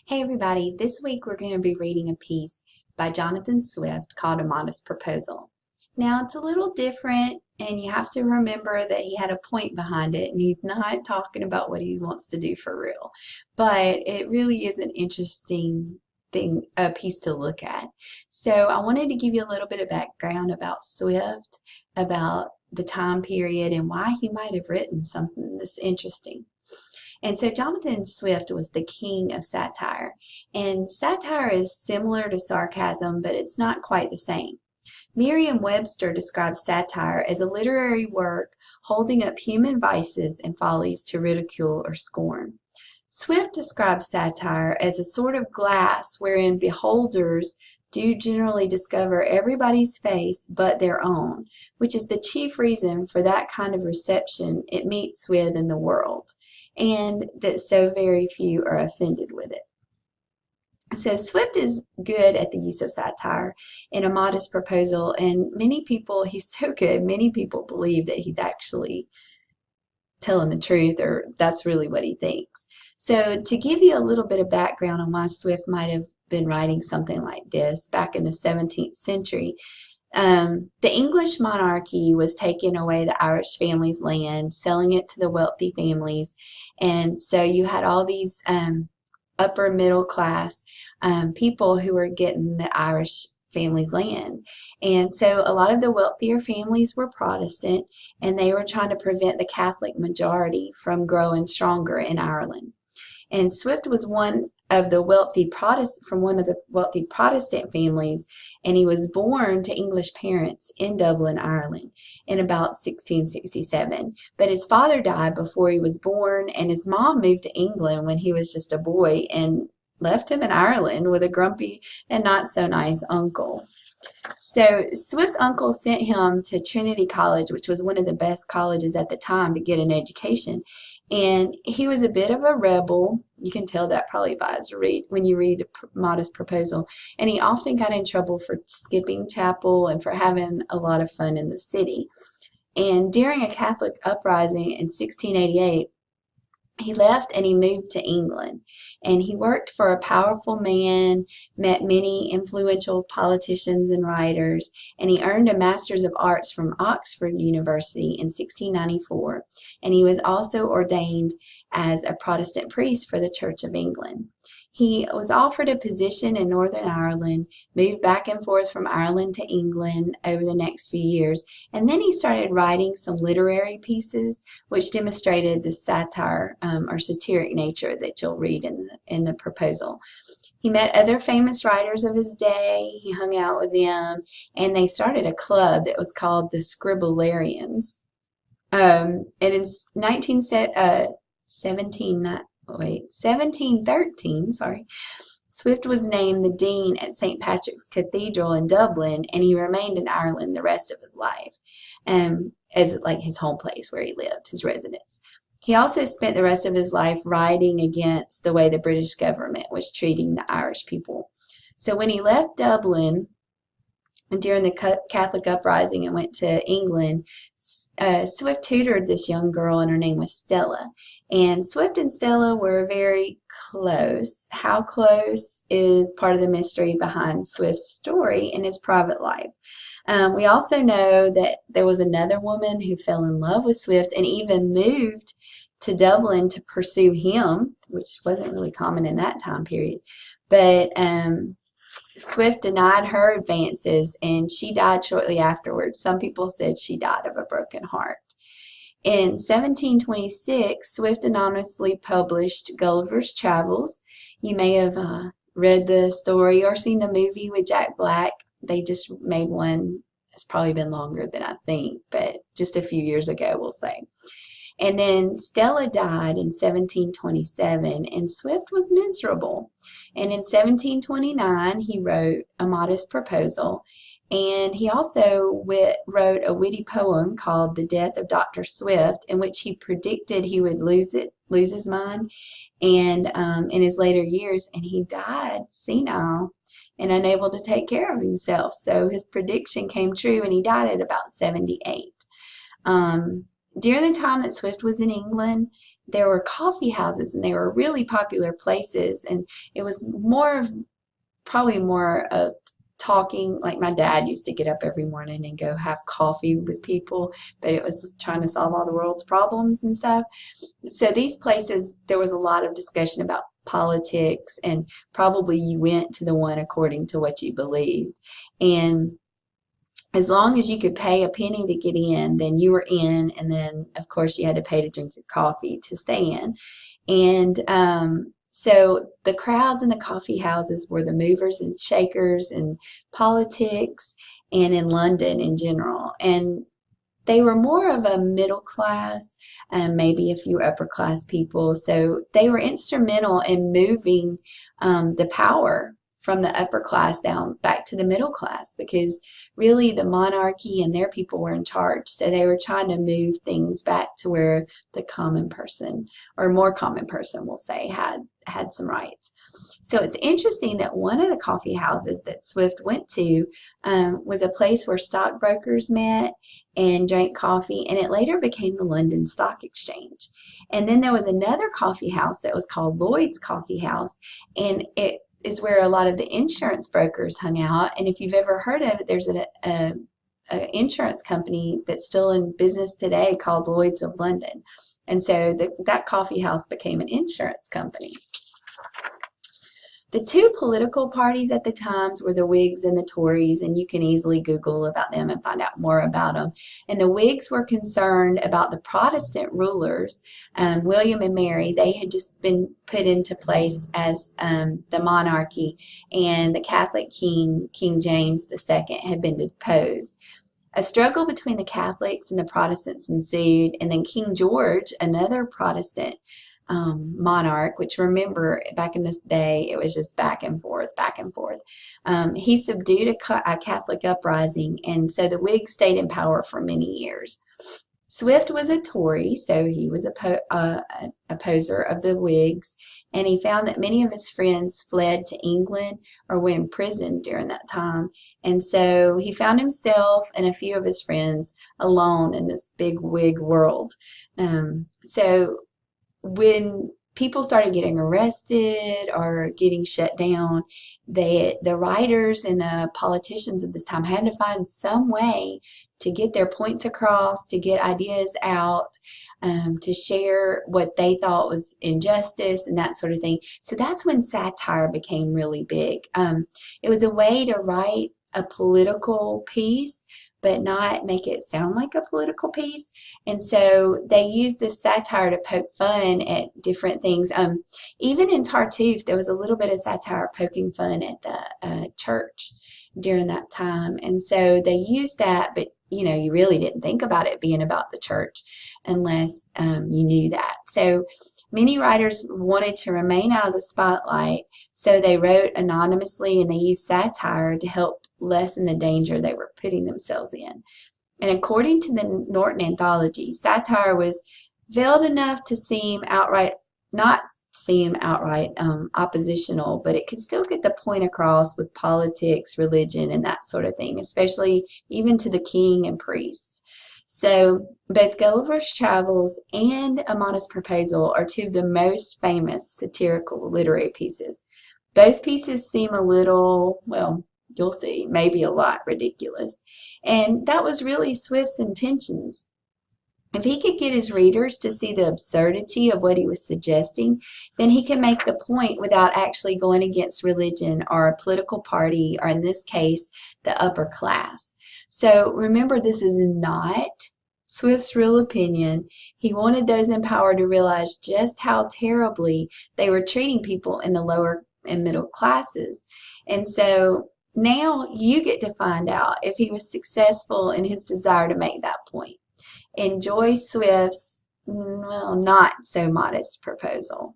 Hey everybody, this week we're going to be reading a piece by Jonathan Swift called A Modest Proposal. Now it's a little different and you have to remember that he had a point behind it and he's not talking about what he wants to do for real. But it really is an interesting a piece to look at. So I wanted to give you a little bit of background about Swift, about the time period and why he might have written something this interesting. And so Jonathan Swift was the king of satire. And satire is similar to sarcasm, but it's not quite the same. Merriam-Webster describes satire as a literary work holding up human vices and follies to ridicule or scorn. Swift describes satire as a sort of glass wherein beholders do generally discover everybody's face but their own, which is the chief reason for that kind of reception it meets with in the world, and that so very few are offended with it. So Swift is good at the use of satire in A Modest Proposal, and he's so good, many people believe that he's actually telling the truth, or that's really what he thinks. So to give you a little bit of background on why Swift might have been writing something like this back in the 17th century, the English monarchy was taking away the Irish family's land, selling it to the wealthy families, and so you had all these upper middle class people who were getting the Irish family's land. And so a lot of the wealthier families were Protestant, and they were trying to prevent the Catholic majority from growing stronger in Ireland. And Swift was one of the wealthy Protestant families, and he was born to English parents in Dublin, Ireland, in about 1667. But his father died before he was born, and his mom moved to England when he was just a boy and left him in Ireland with a grumpy and not so nice uncle. So Swift's uncle sent him to Trinity College, which was one of the best colleges at the time to get an education. And he was a bit of a rebel. You can tell that probably by when you read A Modest Proposal. And he often got in trouble for skipping chapel and for having a lot of fun in the city. And during a Catholic uprising in 1688, he left and he moved to England, and he worked for a powerful man, met many influential politicians and writers, and he earned a Master's of Arts from Oxford University in 1694, and he was also ordained as a Protestant priest for the Church of England. He was offered a position in Northern Ireland, moved back and forth from Ireland to England over the next few years, and then he started writing some literary pieces which demonstrated the satire or satiric nature that you'll read in the proposal. He met other famous writers of his day, he hung out with them, and they started a club that was called the Scribblerians. And in 1713, Swift was named the dean at St. Patrick's Cathedral in Dublin, and he remained in Ireland the rest of his life, as like his home place where he lived, his residence. He also spent the rest of his life writing against the way the British government was treating the Irish people. So when he left Dublin during the Catholic uprising and went to England, Swift tutored this young girl, and her name was Stella. And Swift and Stella were very close. How close is part of the mystery behind Swift's story in his private life. We also know that there was another woman who fell in love with Swift and even moved to Dublin to pursue him, which wasn't really common in that time period. But Swift denied her advances, and she died shortly afterwards. Some people said she died of a broken heart. In 1726, Swift anonymously published Gulliver's Travels. You may have read the story or seen the movie with Jack Black. They just made one. It's probably been longer than I think, but just a few years ago, we'll say. And then Stella died in 1727, and Swift was miserable. And in 1729, he wrote A Modest Proposal, and he also wrote a witty poem called The Death of Dr. Swift, in which he predicted he would lose his mind, and in his later years, and he died senile and unable to take care of himself. So his prediction came true, and he died at about 78. during the time that Swift was in England, there were coffee houses and they were really popular places. And it was probably more of talking. Like my dad used to get up every morning and go have coffee with people, but it was just trying to solve all the world's problems and stuff. So these places, there was a lot of discussion about politics, and probably you went to the one according to what you believed. And as long as you could pay a penny to get in, then you were in, and then of course you had to pay to drink your coffee to stay in. And so the crowds in the coffee houses were the movers and shakers in politics and in London in general. And they were more of a middle class and maybe a few upper class people. So they were instrumental in moving the power from the upper class down back to the middle class, because really the monarchy and their people were in charge. So they were trying to move things back to where the common person, or more common person, we'll say, had some rights. So it's interesting that one of the coffee houses that Swift went to was a place where stockbrokers met and drank coffee, and it later became the London Stock Exchange. And then there was another coffee house that was called Lloyd's Coffee House, and it is where a lot of the insurance brokers hung out. And if you've ever heard of it, there's an insurance company that's still in business today called Lloyd's of London. And so that coffee house became an insurance company. The two political parties at the times were the Whigs and the Tories, and you can easily Google about them and find out more about them. And the Whigs were concerned about the Protestant rulers, William and Mary. They had just been put into place as the monarchy, and the Catholic king, King James II, had been deposed. A struggle between the Catholics and the Protestants ensued, and then King George, another Protestant monarch, which, remember, back in this day, it was just back and forth, back and forth. He subdued a Catholic uprising, and so the Whigs stayed in power for many years. Swift was a Tory, so he was an opposer of the Whigs, and he found that many of his friends fled to England or were imprisoned during that time. And so he found himself and a few of his friends alone in this big Whig world. So when people started getting arrested or getting shut down, the writers and the politicians at this time had to find some way to get their points across, to get ideas out, to share what they thought was injustice and that sort of thing. So that's when satire became really big. It was a way to write a political piece, but not make it sound like a political piece. And so they used this satire to poke fun at different things. Even in Tartuffe, there was a little bit of satire poking fun at the church during that time. And so they used that, but you really didn't think about it being about the church unless you knew that. So many writers wanted to remain out of the spotlight, so they wrote anonymously, and they used satire to help lessen the danger they were putting themselves in. And according to the Norton Anthology, satire was veiled enough to not seem outright oppositional, but it could still get the point across with politics, religion, and that sort of thing, especially even to the king and priests. So both Gulliver's Travels and A Modest Proposal are two of the most famous satirical literary pieces. Both pieces seem a little, well, you'll see, maybe a lot ridiculous. And that was really Swift's intentions. If he could get his readers to see the absurdity of what he was suggesting, then he can make the point without actually going against religion or a political party, or in this case, the upper class. So remember, this is not Swift's real opinion. He wanted those in power to realize just how terribly they were treating people in the lower and middle classes. And so now you get to find out if he was successful in his desire to make that point. Enjoy Swift's, well, not so modest proposal.